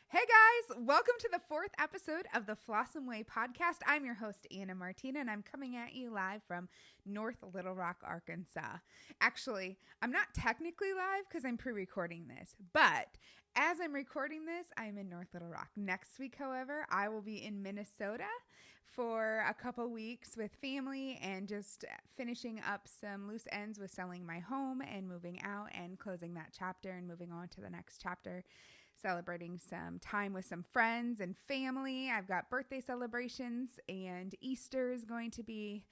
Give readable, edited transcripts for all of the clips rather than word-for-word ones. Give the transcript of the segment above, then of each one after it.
Hey guys, welcome to the fourth episode of the Flossom Way podcast. I'm your host, Anna Martina, and I'm coming at you live from North Little Rock, Arkansas. Actually, I'm not technically live because I'm pre-recording this, but as I'm recording this, I'm in North Little Rock. Next week, however, I will be in Minnesota for a couple weeks with family and just finishing up some loose ends with selling my home and moving out and closing that chapter and moving on to the next chapter. Celebrating some time with some friends and family. I've got birthday celebrations, and Easter is going to be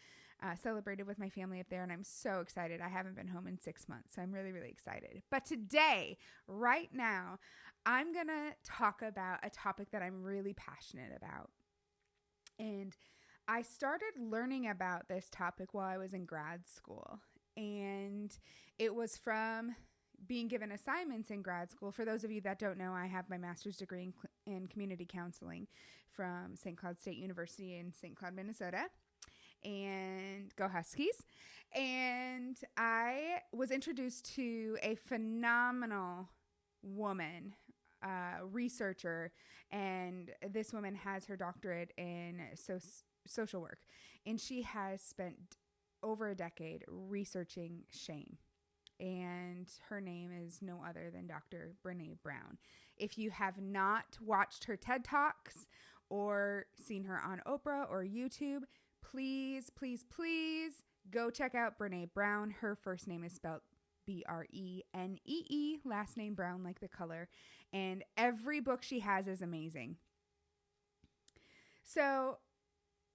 celebrated with my family up there, and I'm so excited. I haven't been home in 6 months, so I'm really, really excited. But today, right now, I'm going to talk about a topic that I'm really passionate about. And I started learning about this topic while I was in grad school, and it was from being given assignments in grad school. For those of you that don't know, I have my master's degree in community counseling from St. Cloud State University in St. Cloud, Minnesota. And go Huskies. And I was introduced to a phenomenal woman, researcher, and this woman has her doctorate in social work. And she has spent over a decade researching shame. And her name is no other than Dr. Brené Brown. If you have not watched her TED Talks or seen her on Oprah or YouTube, please, please, please go check out Brené Brown. Her first name is spelled Brenee, last name Brown like the color. And every book she has is amazing. So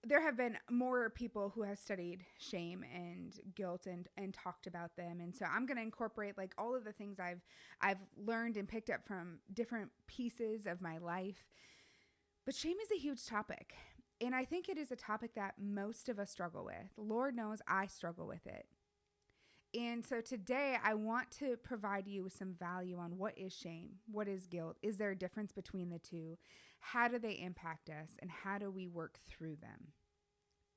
there have been more people who have studied shame and guilt and talked about them. And so I'm going to incorporate like all of the things I've learned and picked up from different pieces of my life. But shame is a huge topic. And I think it is a topic that most of us struggle with. Lord knows I struggle with it. And so today I want to provide you with some value on what is shame, what is guilt, is there a difference between the two, how do they impact us, and how do we work through them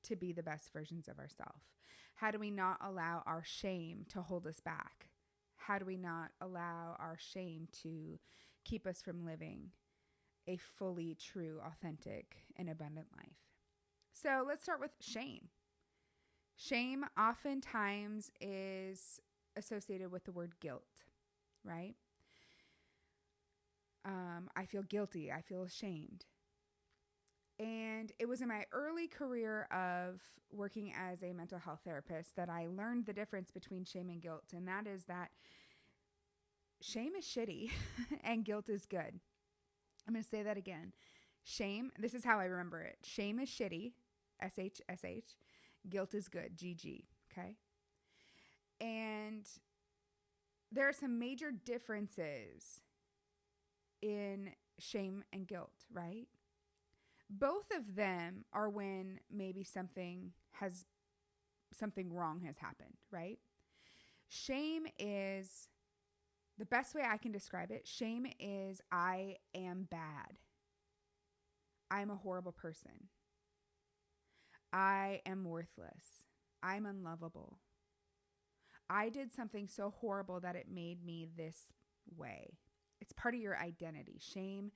to be the best versions of ourselves? How do we not allow our shame to hold us back? How do we not allow our shame to keep us from living a fully true, authentic, and abundant life? So let's start with shame. Shame oftentimes is associated with the word guilt, right? I feel guilty. I feel ashamed. And it was in my early career of working as a mental health therapist that I learned the difference between shame and guilt. And that is that shame is shitty and guilt is good. I'm going to say that again. Shame, this is how I remember it. Shame is shitty, SHSH. Guilt is good, GG, okay? And there are some major differences in shame and guilt, right? Both of them are when maybe something wrong has happened, right? Shame is, the best way I can describe it, shame is I am bad. I'm a horrible person. I am worthless. I'm unlovable. I did something so horrible that it made me this way. It's part of your identity. Shame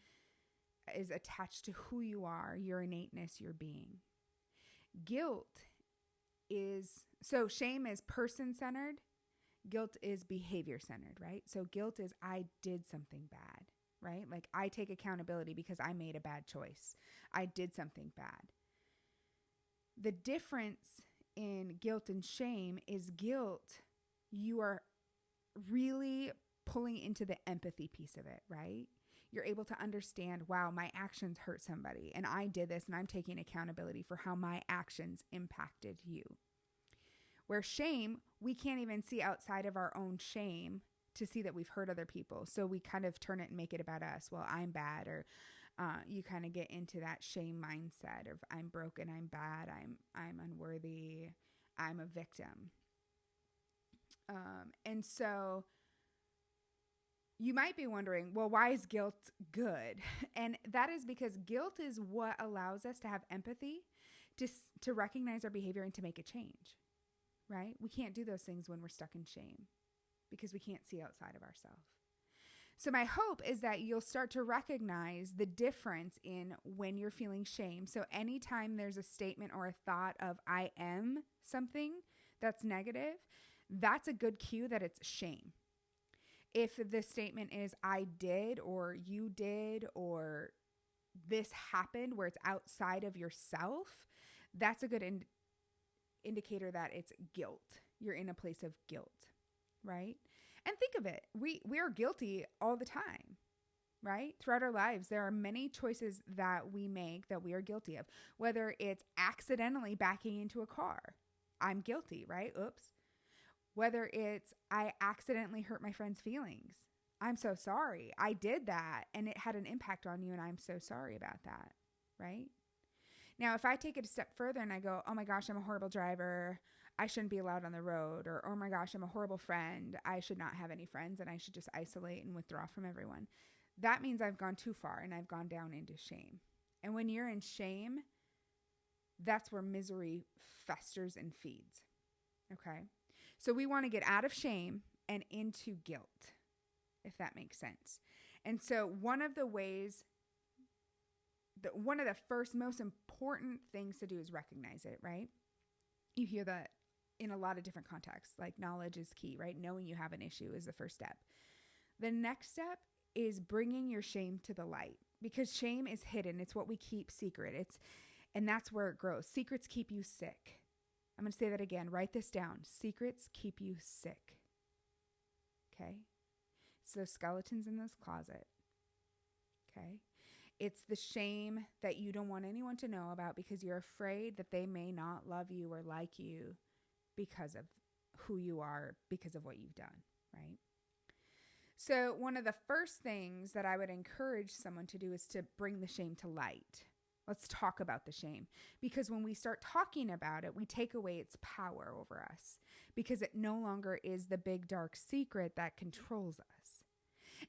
is attached to who you are, your innateness, your being. Guilt is, so shame is person-centered. Guilt is behavior-centered, right? So guilt is I did something bad, right? Like I take accountability because I made a bad choice. I did something bad. The difference in guilt and shame is guilt, you are really pulling into the empathy piece of it, right? You're able to understand, wow, my actions hurt somebody and I did this and I'm taking accountability for how my actions impacted you. Where shame, we can't even see outside of our own shame to see that we've hurt other people. So we kind of turn it and make it about us. Well, I'm bad, or you kind of get into that shame mindset of I'm broken, I'm bad, I'm unworthy, I'm a victim. And so you might be wondering, well, why is guilt good? And that is because guilt is what allows us to have empathy, to recognize our behavior and to make a change, right? We can't do those things when we're stuck in shame because we can't see outside of ourselves. So my hope is that you'll start to recognize the difference in when you're feeling shame. So anytime there's a statement or a thought of I am something that's negative, that's a good cue that it's shame. If the statement is I did or you did or this happened where it's outside of yourself, that's a good indicator that it's guilt. You're in a place of guilt, right? And think of it. We are guilty all the time, right? Throughout our lives, there are many choices that we make that we are guilty of, whether it's accidentally backing into a car. I'm guilty, right? Oops. Whether it's I accidentally hurt my friend's feelings. I'm so sorry. I did that and it had an impact on you and I'm so sorry about that, right? Now, if I take it a step further and I go, oh my gosh, I'm a horrible driver. I shouldn't be allowed on the road. Or, oh my gosh, I'm a horrible friend. I should not have any friends and I should just isolate and withdraw from everyone. That means I've gone too far and I've gone down into shame. And when you're in shame, that's where misery festers and feeds. Okay? So we want to get out of shame and into guilt, if that makes sense. And so one of the ways, one of the first most important things to do is recognize it, right? You hear that in a lot of different contexts, like knowledge is key, right? Knowing you have an issue is the first step. The next step is bringing your shame to the light, because shame is hidden. It's what we keep secret. And that's where it grows. Secrets keep you sick. I'm going to say that again. Write this down. Secrets keep you sick. Okay? It's those skeletons in this closet. Okay? It's the shame that you don't want anyone to know about because you're afraid that they may not love you or like you because of who you are, because of what you've done, right? So one of the first things that I would encourage someone to do is to bring the shame to light. Let's talk about the shame, because when we start talking about it, we take away its power over us because it no longer is the big dark secret that controls us.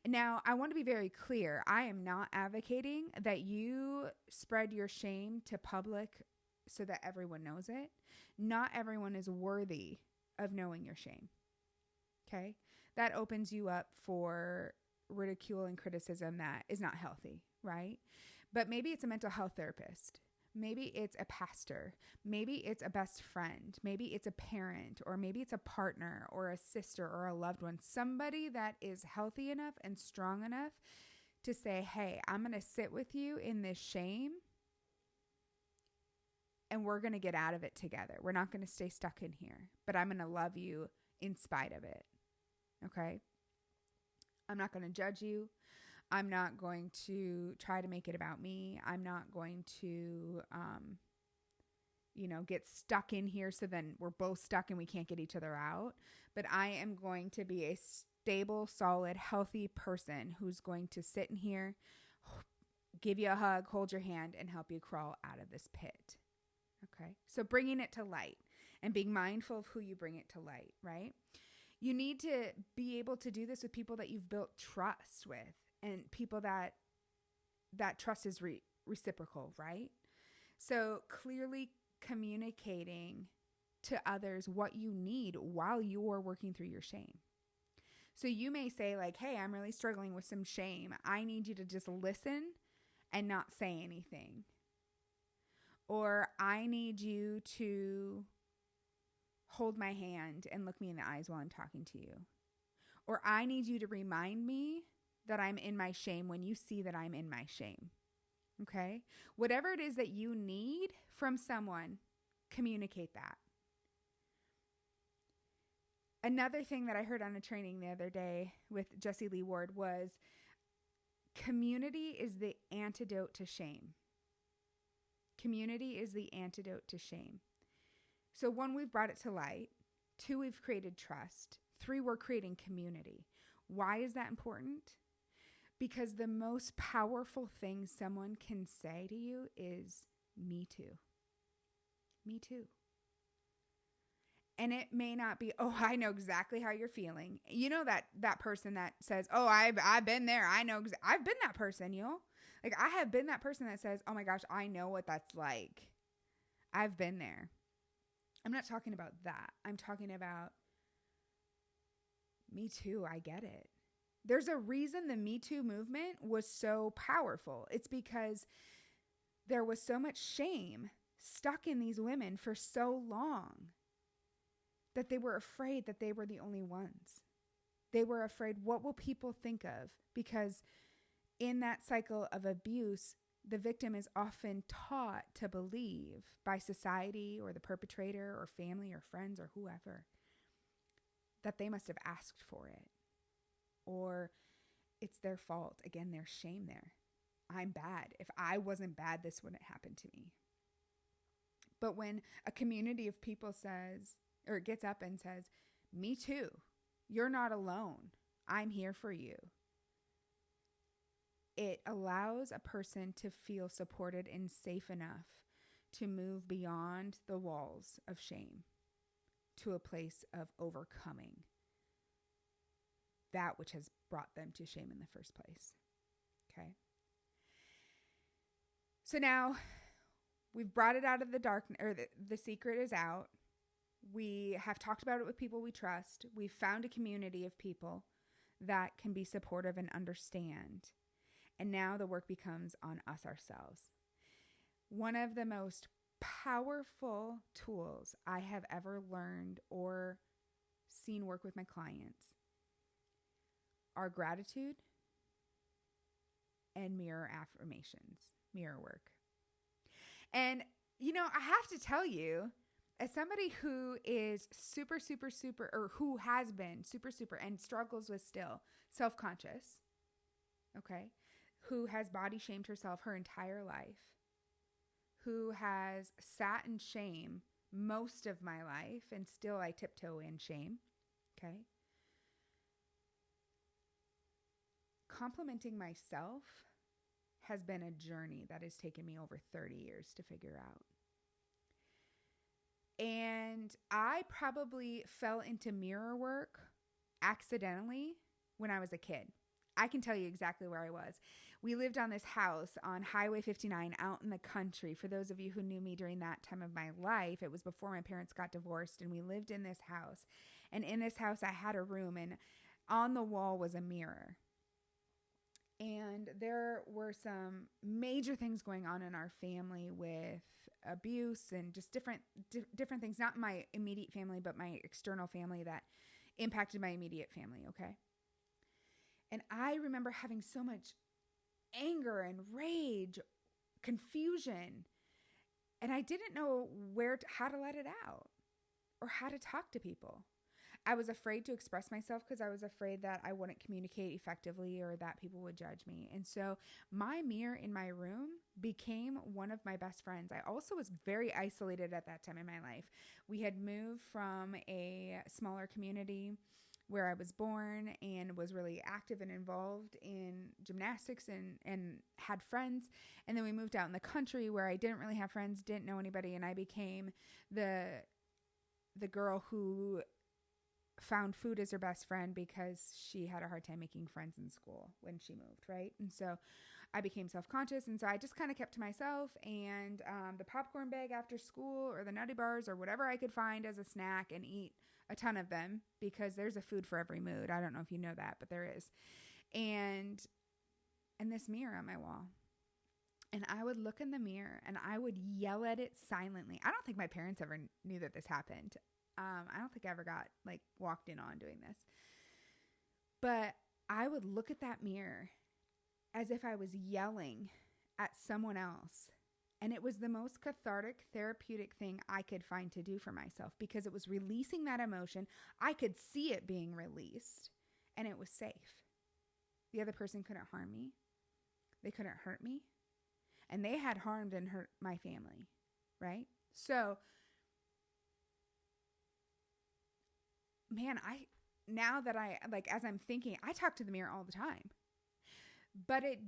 Now, I want to be very clear. I am not advocating that you spread your shame to public so that everyone knows it. Not everyone is worthy of knowing your shame. Okay? That opens you up for ridicule and criticism that is not healthy, right? But maybe it's a mental health therapist. Maybe it's a pastor. Maybe it's a best friend. Maybe it's a parent, or maybe it's a partner or a sister or a loved one. Somebody that is healthy enough and strong enough to say, hey, I'm going to sit with you in this shame and we're going to get out of it together. We're not going to stay stuck in here, but I'm going to love you in spite of it. Okay? I'm not going to judge you. I'm not going to try to make it about me. I'm not going to, get stuck in here so then we're both stuck and we can't get each other out. But I am going to be a stable, solid, healthy person who's going to sit in here, give you a hug, hold your hand, and help you crawl out of this pit. Okay? So bringing it to light and being mindful of who you bring it to light, right? You need to be able to do this with people that you've built trust with. And people that trust is reciprocal, right? So clearly communicating to others what you need while you're working through your shame. So you may say like, hey, I'm really struggling with some shame. I need you to just listen and not say anything. Or I need you to hold my hand and look me in the eyes while I'm talking to you. Or I need you to remind me that I'm in my shame when you see that I'm in my shame. Okay? Whatever it is that you need from someone, communicate that. Another thing that I heard on a training the other day with Jessie Lee Ward was community is the antidote to shame. Community is the antidote to shame. So 1, we've brought it to light. 2, we've created trust. 3, we're creating community. Why is that important? Because the most powerful thing someone can say to you is, me too. Me too. And it may not be, oh, I know exactly how you're feeling. You know that person that says, oh, I've been there. I know. I've been that person, Like I have been that person that says, oh my gosh, I know what that's like. I've been there. I'm not talking about that. I'm talking about me too. I get it. There's a reason the Me Too movement was so powerful. It's because there was so much shame stuck in these women for so long that they were afraid that they were the only ones. They were afraid, what will people think of? Because in that cycle of abuse, the victim is often taught to believe by society or the perpetrator or family or friends or whoever that they must have asked for it, or it's their fault. Again, there's shame there. I'm bad. If I wasn't bad, this wouldn't happen to me. But when a community of people says, or gets up and says, me too, you're not alone, I'm here for you, it allows a person to feel supported and safe enough to move beyond the walls of shame to a place of overcoming that which has brought them to shame in the first place. Okay. So now we've brought it out of the dark, or the secret is out. We have talked about it with people we trust. We've found a community of people that can be supportive and understand. And now the work becomes on us ourselves. One of the most powerful tools I have ever learned or seen work with my clients are gratitude and mirror affirmations, mirror work. And, I have to tell you, as somebody who is super, or who has been super, and struggles with still self-conscious, okay, who has body shamed herself her entire life, who has sat in shame most of my life, and still I tiptoe in shame, okay? Complimenting myself has been a journey that has taken me over 30 years to figure out. And I probably fell into mirror work accidentally when I was a kid. I can tell you exactly where I was. We lived on this house on Highway 59 out in the country. For those of you who knew me during that time of my life, it was before my parents got divorced, and we lived in this house. And in this house, I had a room, and on the wall was a mirror. And there were some major things going on in our family with abuse and just different things, not my immediate family, but my external family that impacted my immediate family, okay? And I remember having so much anger and rage, confusion, and I didn't know how to let it out or how to talk to people. I was afraid to express myself because I was afraid that I wouldn't communicate effectively or that people would judge me. And so my mirror in my room became one of my best friends. I also was very isolated at that time in my life. We had moved from a smaller community where I was born and was really active and involved in gymnastics and had friends. And then we moved out in the country where I didn't really have friends, didn't know anybody. And I became the girl who found food as her best friend because she had a hard time making friends in school when she moved, right? And so I became self-conscious, and so I just kind of kept to myself, and the popcorn bag after school or the nutty bars or whatever I could find as a snack and eat a ton of them because there's a food for every mood. I don't know if you know that, but there is. And this mirror on my wall. And I would look in the mirror and I would yell at it silently. I don't think my parents ever knew that this happened. I don't think I ever got walked in on doing this. But I would look at that mirror as if I was yelling at someone else. And it was the most cathartic, therapeutic thing I could find to do for myself because it was releasing that emotion. I could see it being released and it was safe. The other person couldn't harm me. They couldn't hurt me. And they had harmed and hurt my family, right? So man, now that as I'm thinking, I talk to the mirror all the time, but it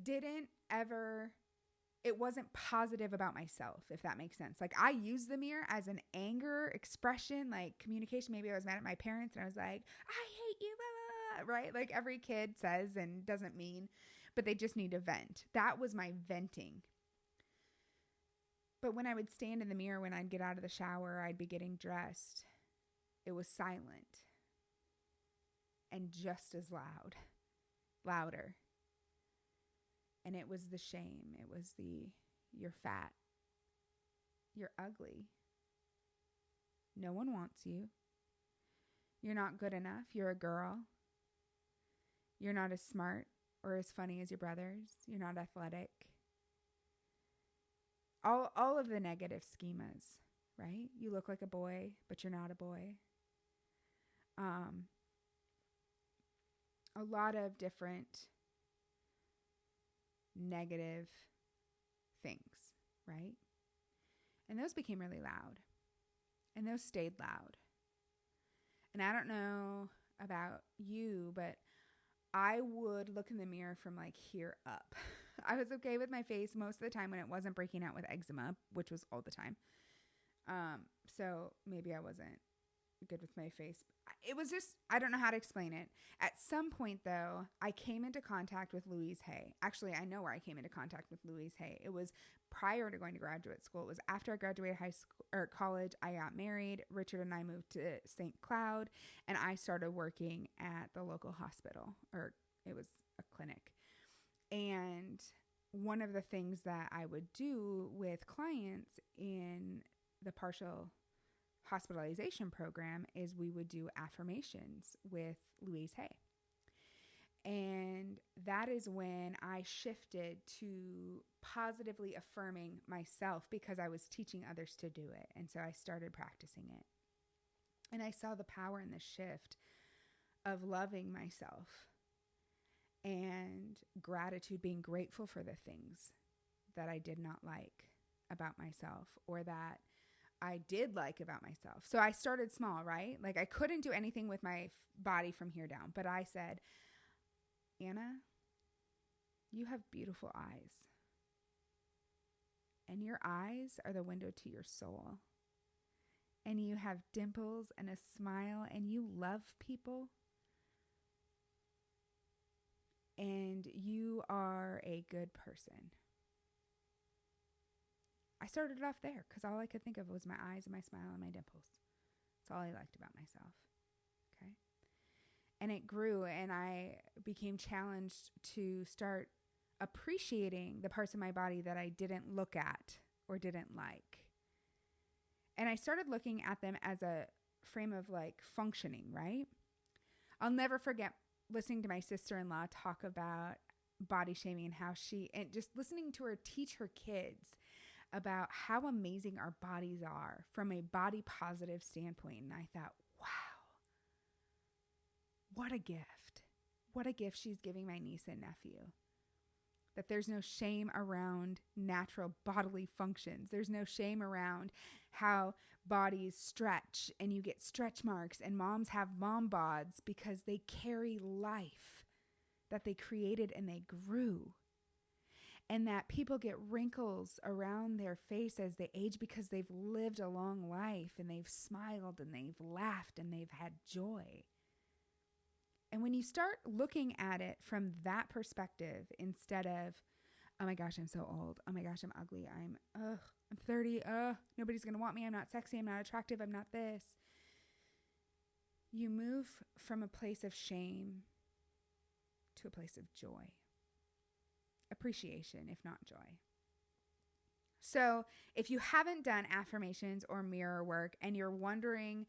wasn't positive about myself, if that makes sense. I use the mirror as an anger expression, communication. Maybe I was mad at my parents and I was like, I hate you, blah, blah, blah, right? Every kid says and doesn't mean, but they just need to vent. That was my venting. But when I would stand in the mirror, when I'd get out of the shower, I'd be getting dressed, it was silent and just as loud. louder. And it was the shame. It was you're fat. You're ugly. No one wants you. You're not good enough. You're a girl. You're not as smart or as funny as your brothers. You're not athletic. All of the negative schemas, right? You look like a boy, but you're not a boy. A lot of different negative things, right? And those became really loud. And those stayed loud. And I don't know about you, but I would look in the mirror from like here up. I was okay with my face most of the time when it wasn't breaking out with eczema, which was all the time. So maybe I wasn't good with my face. It was just, I don't know how to explain it. At some point though, I came into contact with Louise Hay. Actually, I know where I came into contact with Louise Hay. It was prior to going to graduate school. It was after I graduated high school or college. I got married. Richard and I moved to St. Cloud, and I started working at the local hospital, or it was a clinic. And one of the things that I would do with clients in the partial hospitalization program is we would do affirmations with Louise Hay. And that is when I shifted to positively affirming myself because I was teaching others to do it. And so I started practicing it. And I saw the power in the shift of loving myself and gratitude, being grateful for the things that I did not like about myself or that I did like about myself. So I started small, right? Like I couldn't do anything with my body from here down, but I said, Anna, you have beautiful eyes. And your eyes are the window to your soul. And you have dimples and a smile and you love people. And you are a good person. I started off there because all I could think of was my eyes and my smile and my dimples. That's all I liked about myself. Okay. And it grew, and I became challenged to start appreciating the parts of my body that I didn't look at or didn't like. And I started looking at them as a frame of like functioning, right? I'll never forget listening to my sister-in-law talk about body shaming and how and just listening to her teach her kids about how amazing our bodies are from a body positive standpoint. And I thought, wow, what a gift. What a gift she's giving my niece and nephew. That there's no shame around natural bodily functions. There's no shame around how bodies stretch and you get stretch marks, and moms have mom bods because they carry life that they created and they grew. And that people get wrinkles around their face as they age because they've lived a long life and they've smiled and they've laughed and they've had joy. And when you start looking at it from that perspective, instead of, oh my gosh, I'm so old. Oh my gosh, I'm ugly. I'm 30. Nobody's going to want me. I'm not sexy. I'm not attractive. I'm not this. You move from a place of shame to a place of joy. Appreciation, if not joy. So if you haven't done affirmations or mirror work and you're wondering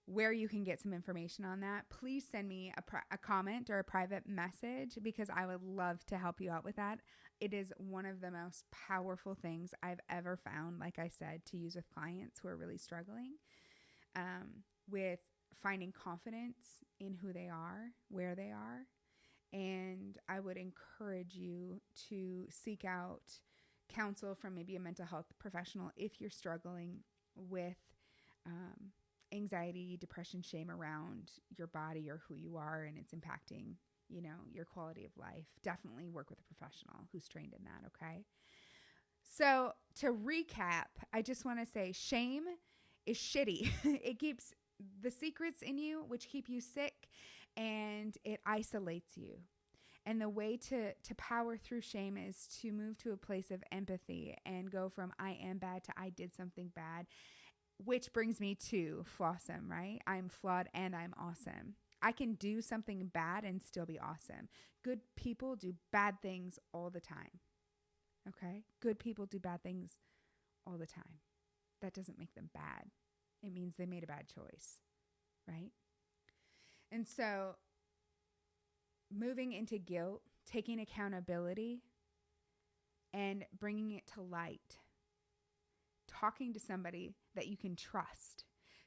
where you can get some information on that, please send me a comment or a private message because I would love to help you out with that. It is one of the most powerful things I've ever found, like I said, to use with clients who are really struggling with finding confidence in who they are, where they are. And I would encourage you to seek out counsel from maybe a mental health professional if you're struggling with anxiety, depression, shame around your body or who you are, and it's impacting, your quality of life. Definitely work with a professional who's trained in that, okay? So to recap, I just want to say shame is shitty. It keeps the secrets in you, which keep you sick, and it isolates you. And the way to power through shame is to move to a place of empathy and go from I am bad to I did something bad, which brings me to Flossom, right? I'm flawed and I'm awesome. I can do something bad and still be awesome. Good people do bad things all the time. Okay? Good people do bad things all the time. That doesn't make them bad. It means they made a bad choice, right? And so moving into guilt, taking accountability, and bringing it to light. Talking to somebody that you can trust.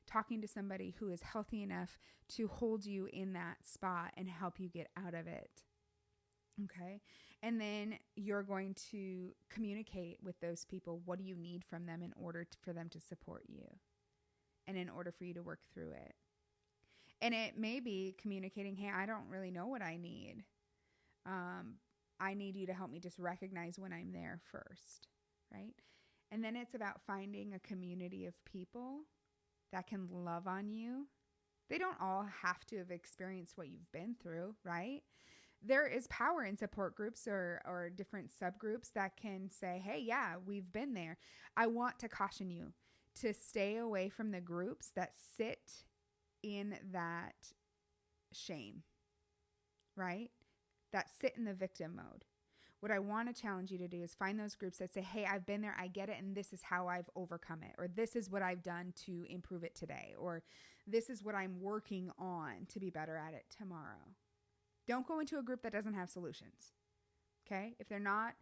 Talking to somebody who is healthy enough to hold you in that spot and help you get out of it. Okay? And then you're going to communicate with those people. What do you need from them in order for them to support you? And in order for you to work through it. And it may be communicating, hey, I don't really know what I need. I need you to help me just recognize when I'm there first, right? And then it's about finding a community of people that can love on you. They don't all have to have experienced what you've been through, right? There is power in support groups or different subgroups that can say, hey, yeah, we've been there. I want to caution you to stay away from the groups that sit in that shame, right? That sit in the victim mode. What I want to challenge you to do is find those groups that say, hey, I've been there, I get it, and this is how I've overcome it, or this is what I've done to improve it today, or this is what I'm working on to be better at it tomorrow. Don't go into a group that doesn't have solutions, okay? If they're not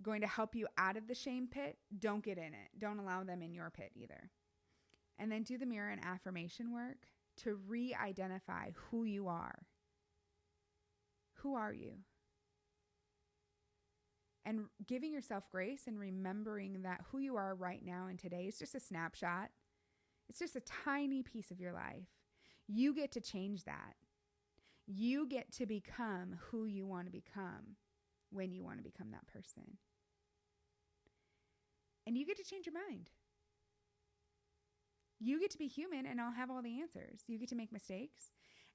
going to help you out of the shame pit, don't get in it. Don't allow them in your pit either. And then do the mirror and affirmation work to re-identify who you are. Who are you? And giving yourself grace and remembering that who you are right now and today is just a snapshot. It's just a tiny piece of your life. You get to change that. You get to become who you want to become when you want to become that person. And you get to change your mind. You get to be human and I'll have all the answers. You get to make mistakes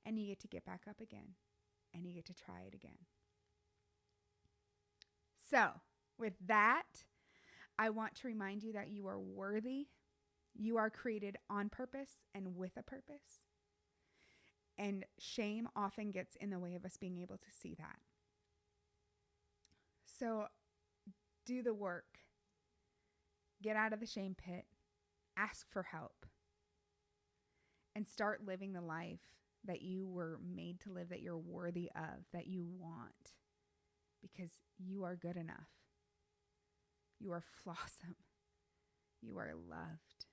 and you get to get back up again and you get to try it again. So, with that, I want to remind you that you are worthy. You are created on purpose and with a purpose. And shame often gets in the way of us being able to see that. So, do the work. Get out of the shame pit. Ask for help. And start living the life that you were made to live, that you're worthy of, that you want. Because you are good enough. You are flawsome. You are loved.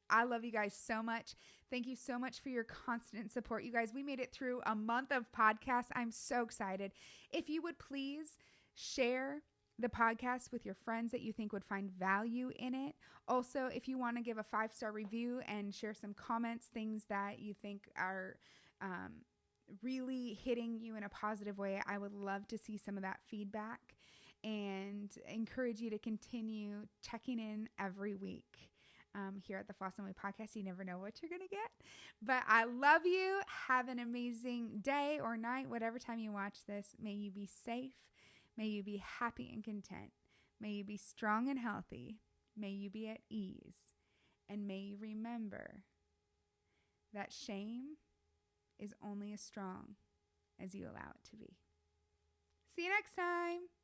I love you guys so much. Thank you so much for your constant support. You guys, we made it through a month of podcasts. I'm so excited. If you would please share the podcast with your friends that you think would find value in it. Also, if you want to give a 5-star review and share some comments, things that you think are really hitting you in a positive way, I would love to see some of that feedback and encourage you to continue checking in every week here at the Floss and Way podcast. You never know what you're going to get, but I love you. Have an amazing day or night, whatever time you watch this. May you be safe. May you be happy and content. May you be strong and healthy. May you be at ease. And may you remember that shame is only as strong as you allow it to be. See you next time.